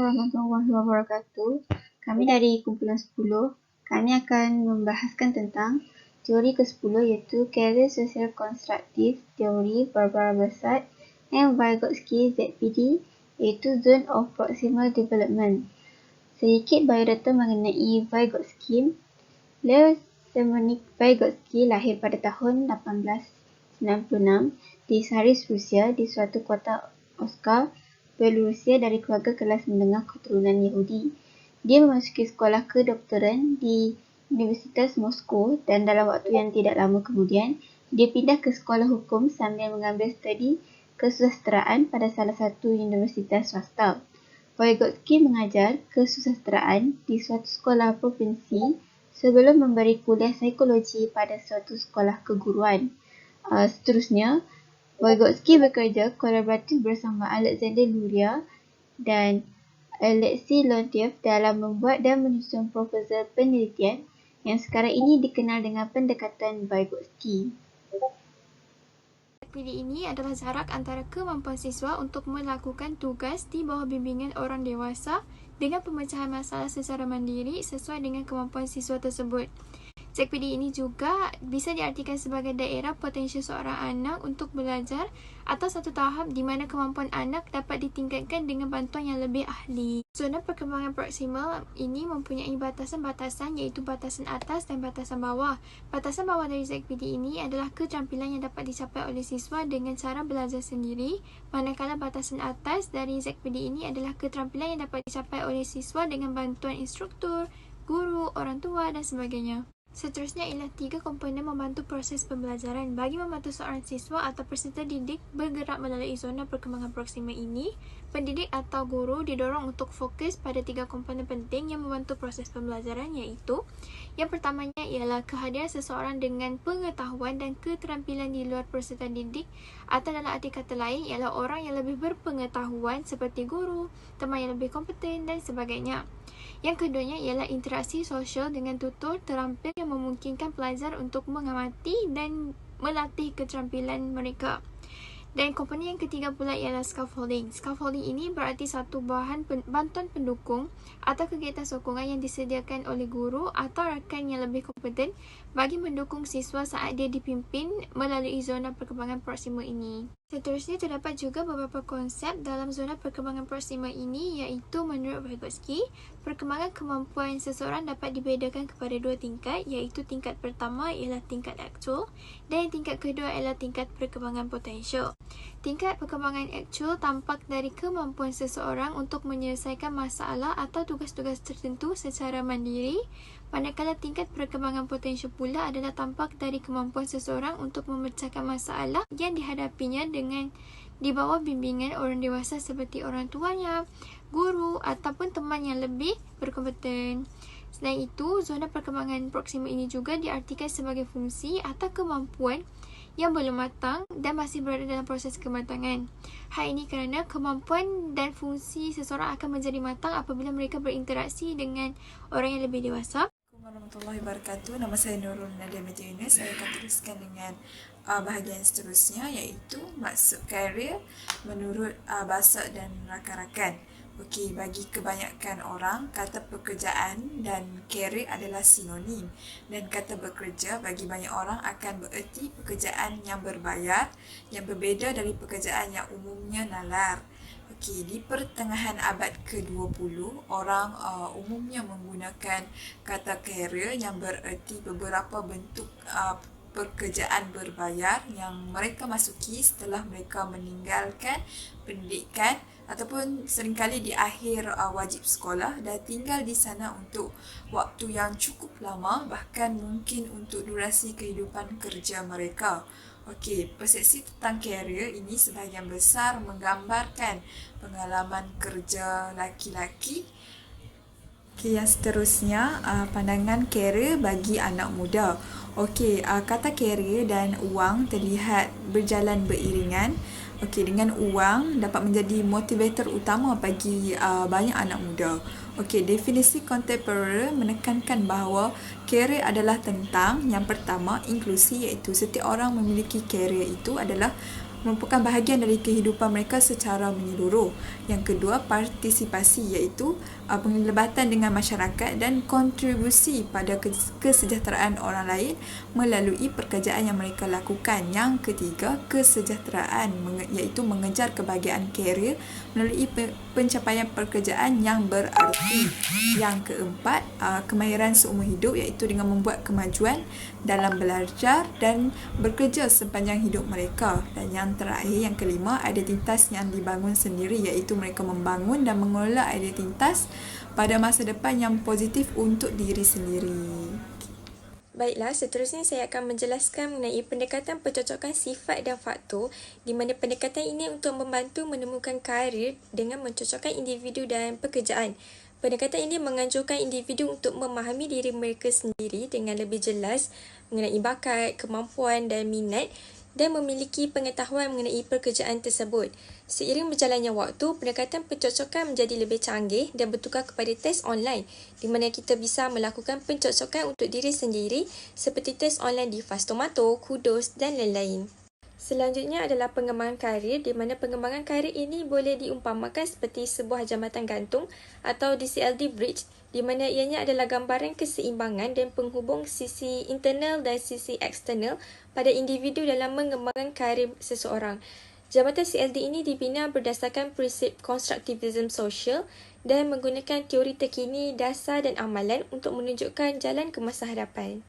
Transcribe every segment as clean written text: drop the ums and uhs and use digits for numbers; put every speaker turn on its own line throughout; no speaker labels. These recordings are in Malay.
warahmatullahi wabarakatuh. Kami dari kumpulan 10, kami akan membahaskan tentang teori ke-10 iaitu Career Social Constructive Theory Barbara Bessard and Vygotsky ZPD iaitu Zone of Proximal Development. Sedikit biodata mengenai Vygotsky. Leo Semyonovich Vygotsky lahir pada tahun 1896 di Saris, Rusia di suatu kota Oskar, Belarusia dari keluarga kelas menengah keturunan Yahudi. Dia memasuki sekolah kedoktoran di Universitas Moskow dan dalam waktu yang tidak lama kemudian, dia pindah ke sekolah hukum sambil mengambil studi kesusasteraan pada salah satu universitas swasta. Vygotsky mengajar kesusasteraan di suatu sekolah provinsi sebelum memberi kuliah psikologi pada suatu sekolah keguruan. Seterusnya, Vygotsky bekerja kolaboratif bersama Alexander Luria dan Alexei Leontiev dalam membuat dan menyusun proposal penelitian yang sekarang ini dikenal dengan pendekatan Vygotsky.
ZPD ini adalah jarak antara kemampuan siswa untuk melakukan tugas di bawah bimbingan orang dewasa dengan pemecahan masalah secara mandiri sesuai dengan kemampuan siswa tersebut. ZPD ini juga bisa diartikan sebagai daerah potensial seorang anak untuk belajar atau satu tahap di mana kemampuan anak dapat ditingkatkan dengan bantuan yang lebih ahli. Zona perkembangan proksimal ini mempunyai batasan-batasan iaitu batasan atas dan batasan bawah. Batasan bawah dari ZPD ini adalah keterampilan yang dapat dicapai oleh siswa dengan cara belajar sendiri, manakala batasan atas dari ZPD ini adalah keterampilan yang dapat dicapai oleh siswa dengan bantuan instruktur, guru, orang tua dan sebagainya. Seterusnya ialah 3 komponen membantu proses pembelajaran. Bagi membantu seorang siswa atau peserta didik bergerak melalui zona perkembangan proksimal ini, pendidik atau guru didorong untuk fokus pada 3 komponen penting yang membantu proses pembelajaran iaitu yang pertamanya ialah kehadiran seseorang dengan pengetahuan dan keterampilan di luar peserta didik atau dalam arti kata lain ialah orang yang lebih berpengetahuan seperti guru, teman yang lebih kompeten dan sebagainya. Yang keduanya ialah interaksi sosial dengan tutor terampil yang memungkinkan pelajar untuk mengamati dan melatih keterampilan mereka. Dan komponen yang ketiga pula ialah scaffolding. Scaffolding ini berarti satu bahan bantuan pendukung atau kegiatan sokongan yang disediakan oleh guru atau rakan yang lebih kompeten bagi mendukung siswa saat dia dipimpin melalui zona perkembangan proksimal ini. Seterusnya terdapat juga beberapa konsep dalam zona perkembangan proksimal ini iaitu menurut Vygotsky, perkembangan kemampuan seseorang dapat dibedakan kepada 2 tingkat iaitu tingkat pertama ialah tingkat aktual dan tingkat kedua ialah tingkat perkembangan potensial. Tingkat perkembangan aktual tampak dari kemampuan seseorang untuk menyelesaikan masalah atau tugas-tugas tertentu secara mandiri, manakala tingkat perkembangan potensial pula adalah tampak dari kemampuan seseorang untuk memecahkan masalah yang dihadapinya dengan di bawah bimbingan orang dewasa seperti orang tuanya, guru ataupun teman yang lebih berkompeten. Selain itu, zona perkembangan proksimal ini juga diartikan sebagai fungsi atau kemampuan yang belum matang dan masih berada dalam proses kematangan. Hal ini kerana kemampuan dan fungsi seseorang akan menjadi matang apabila mereka berinteraksi dengan orang yang lebih dewasa.
Assalamualaikum warahmatullahi wabarakatuh. Nama saya Nurul Nadia Meja Yunus. Saya akan teruskan dengan bahagian seterusnya iaitu maksud karier menurut Bessard dan rakan-rakan. Okey, bagi kebanyakan orang, kata pekerjaan dan karier adalah sinonim dan kata bekerja bagi banyak orang akan bererti pekerjaan yang berbayar yang berbeza dari pekerjaan yang umumnya nalar. Okey, di pertengahan abad ke-20, orang umumnya menggunakan kata karier yang bererti beberapa bentuk pekerjaan berbayar yang mereka masuki setelah mereka meninggalkan pendidikan ataupun seringkali di akhir wajib sekolah dan tinggal di sana untuk waktu yang cukup lama, bahkan mungkin untuk durasi kehidupan kerja mereka. Okey, persepsi tentang karier ini sebahagian besar menggambarkan pengalaman kerja laki-laki. Okey, yang seterusnya pandangan karier bagi anak muda. Okey, kata karier dan wang terlihat berjalan beriringan. Okey, dengan wang dapat menjadi motivator utama bagi banyak anak muda. Okey, definisi contemporary menekankan bahawa karier adalah tentang yang pertama inklusi iaitu setiap orang memiliki karier itu adalah merupakan bahagian dari kehidupan mereka secara menyeluruh. Yang kedua, partisipasi, iaitu penglibatan dengan masyarakat dan kontribusi pada kesejahteraan orang lain melalui pekerjaan yang mereka lakukan. Yang ketiga, kesejahteraan, iaitu mengejar kebahagiaan karier melalui pencapaian pekerjaan yang berarti. Yang keempat, kemahiran seumur hidup, iaitu dengan membuat kemajuan dalam belajar dan bekerja sepanjang hidup mereka. Dan yang terakhir, yang kelima, identitas yang dibangun sendiri, iaitu mereka membangun dan mengelola identitas pada masa depan yang positif untuk diri sendiri.
Baiklah, seterusnya saya akan menjelaskan mengenai pendekatan pencocokan sifat dan faktor, di mana pendekatan ini untuk membantu menemukan karier dengan mencocokkan individu dan pekerjaan. Pendekatan ini menganjurkan individu untuk memahami diri mereka sendiri dengan lebih jelas mengenai bakat, kemampuan dan minat dan memiliki pengetahuan mengenai pekerjaan tersebut. Seiring berjalannya waktu, pendekatan pencocokan menjadi lebih canggih dan bertukar kepada tes online, di mana kita bisa melakukan pencocokan untuk diri sendiri seperti tes online di Fastomato, Kudos dan lain-lain. Selanjutnya adalah pengembangan karier, di mana pengembangan karier ini boleh diumpamakan seperti sebuah jambatan gantung atau DCLD bridge, di mana ianya adalah gambaran keseimbangan dan penghubung sisi internal dan sisi eksternal pada individu dalam mengembangkan karier seseorang. Jambatan CLD ini dibina berdasarkan prinsip konstruktivisme sosial dan menggunakan teori terkini, dasar dan amalan untuk menunjukkan jalan ke masa hadapan.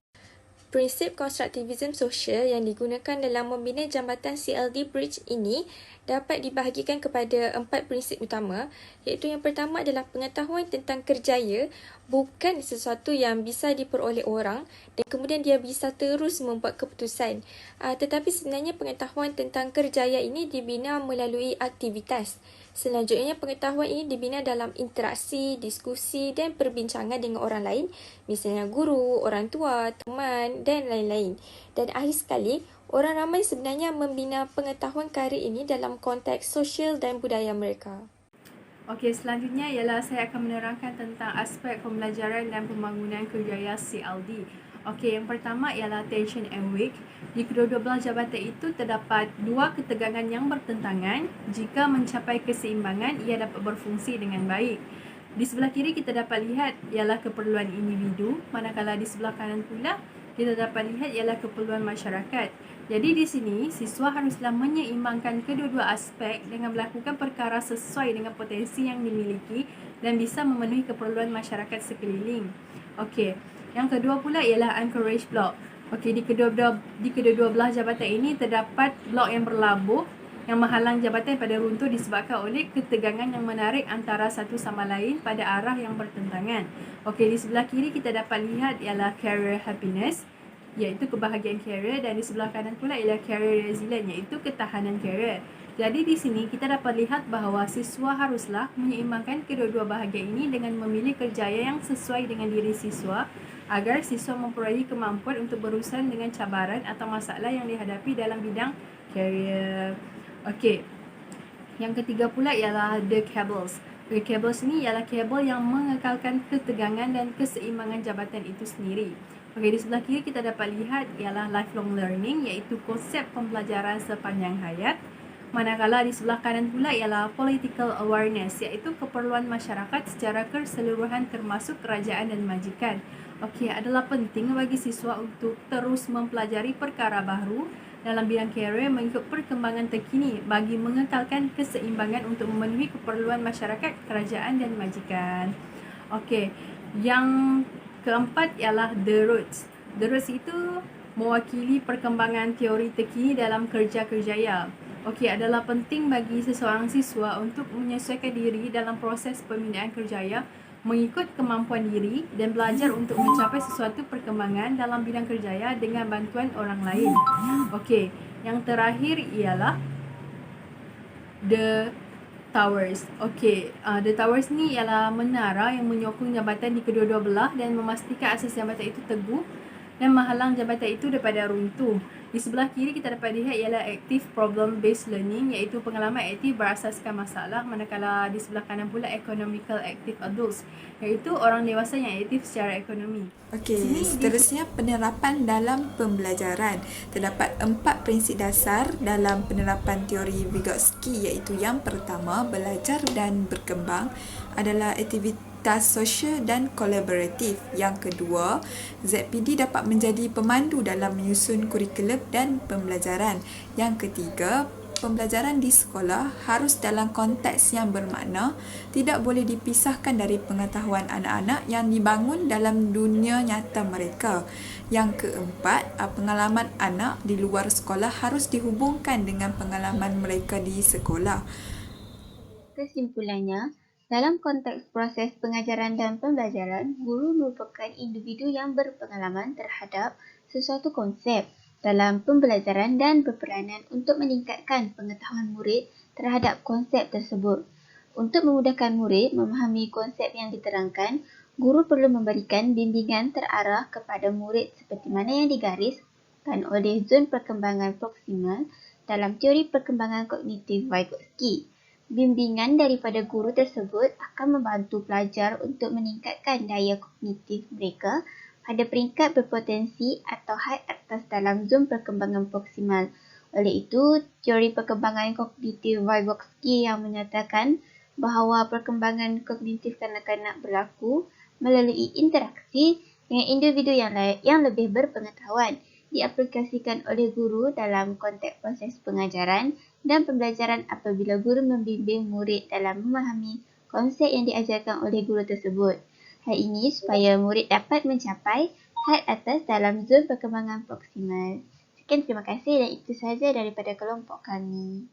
Prinsip konstruktivisme sosial yang digunakan dalam membina jambatan CLD Bridge ini dapat dibahagikan kepada 4 prinsip utama, iaitu yang pertama adalah pengetahuan tentang kerjaya bukan sesuatu yang bisa diperoleh orang dan kemudian dia bisa terus membuat keputusan. Tetapi sebenarnya pengetahuan tentang kerjaya ini dibina melalui aktivitas. Selanjutnya, pengetahuan ini dibina dalam interaksi, diskusi dan perbincangan dengan orang lain, misalnya guru, orang tua, teman dan lain-lain. Dan akhir sekali, orang ramai sebenarnya membina pengetahuan karier ini dalam konteks sosial dan budaya mereka.
Okey, selanjutnya ialah saya akan menerangkan tentang aspek pembelajaran dan pembangunan kerjaya CLD. Okey, yang pertama ialah tension and weak. Di kedua-dua belah jabatan itu terdapat dua ketegangan yang bertentangan. Jika mencapai keseimbangan, ia dapat berfungsi dengan baik. Di sebelah kiri kita dapat lihat ialah keperluan individu, manakala di sebelah kanan pula kita dapat lihat ialah keperluan masyarakat. Jadi di sini, siswa haruslah menyeimbangkan kedua-dua aspek dengan melakukan perkara sesuai dengan potensi yang dimiliki dan bisa memenuhi keperluan masyarakat sekeliling. Okey, yang kedua pula ialah encourage block. Okey, di kedua-dua belah jabatan ini terdapat blok yang berlabuh yang menghalang jabatan pada runtuh disebabkan oleh ketegangan yang menarik antara satu sama lain pada arah yang bertentangan. Okey, di sebelah kiri kita dapat lihat ialah career happiness, iaitu kebahagiaan karier, dan di sebelah kanan pula ialah career resilient, iaitu ketahanan karier. Jadi di sini kita dapat lihat bahawa siswa haruslah menyeimbangkan kedua-dua bahagian ini dengan memilih kerjaya yang sesuai dengan diri siswa agar siswa memperolehi kemampuan untuk berurusan dengan cabaran atau masalah yang dihadapi dalam bidang karier. Okey, yang ketiga pula ialah the cables. The cables ni ialah kabel yang mengekalkan ketegangan dan keseimbangan jabatan itu sendiri. Okey, di sebelah kiri kita dapat lihat ialah lifelong learning, iaitu konsep pembelajaran sepanjang hayat. Manakala di sebelah kanan pula ialah political awareness, iaitu keperluan masyarakat secara keseluruhan termasuk kerajaan dan majikan. Okey, adalah penting bagi siswa untuk terus mempelajari perkara baru dalam bidang karier mengikut perkembangan terkini bagi mengekalkan keseimbangan untuk memenuhi keperluan masyarakat, kerajaan dan majikan. Okey, yang keempat ialah the roots. The roots itu mewakili perkembangan teori terkini dalam kerja kerjaya. Okey, adalah penting bagi seseorang siswa untuk menyesuaikan diri dalam proses pembinaan kerjaya mengikut kemampuan diri dan belajar untuk mencapai sesuatu perkembangan dalam bidang kerjaya dengan bantuan orang lain. Okey, yang terakhir ialah the towers. Okey, the towers ni ialah menara yang menyokong jabatan di kedua-dua belah dan memastikan asas jabatan itu teguh dan menghalang jabatan itu daripada runtuh. Di sebelah kiri kita dapat lihat ialah active problem based learning, iaitu pengalaman aktif berasaskan masalah, manakala di sebelah kanan pula economical active adults, iaitu orang dewasa yang aktif secara ekonomi.
Okey, seterusnya penerapan dalam pembelajaran. Terdapat 4 prinsip dasar dalam penerapan teori Vygotsky, iaitu yang pertama, belajar dan berkembang adalah aktivitas sosial dan kolaboratif. Yang kedua, ZPD dapat menjadi pemandu dalam menyusun kurikulum dan pembelajaran. Yang ketiga, pembelajaran di sekolah harus dalam konteks yang bermakna, tidak boleh dipisahkan dari pengetahuan anak-anak yang dibangun dalam dunia nyata mereka. Yang keempat, pengalaman anak di luar sekolah harus dihubungkan dengan pengalaman mereka di sekolah.
Kesimpulannya, dalam konteks proses pengajaran dan pembelajaran, guru merupakan individu yang berpengalaman terhadap sesuatu konsep dalam pembelajaran dan berperanan untuk meningkatkan pengetahuan murid terhadap konsep tersebut. Untuk memudahkan murid memahami konsep yang diterangkan, guru perlu memberikan bimbingan terarah kepada murid seperti mana yang digariskan oleh zon perkembangan proksimal dalam teori perkembangan kognitif Vygotsky. Bimbingan daripada guru tersebut akan membantu pelajar untuk meningkatkan daya kognitif mereka pada peringkat berpotensi atau had atas dalam zon perkembangan proksimal. Oleh itu, teori perkembangan kognitif Vygotsky yang menyatakan bahawa perkembangan kognitif kanak-kanak berlaku melalui interaksi dengan individu yang lebih berpengetahuan, diaplikasikan oleh guru dalam konteks proses pengajaran dan pembelajaran apabila guru membimbing murid dalam memahami konsep yang diajarkan oleh guru tersebut. Hal ini supaya murid dapat mencapai had atas dalam zon perkembangan proksimal. Sekian, terima kasih dan itu sahaja daripada kelompok kami.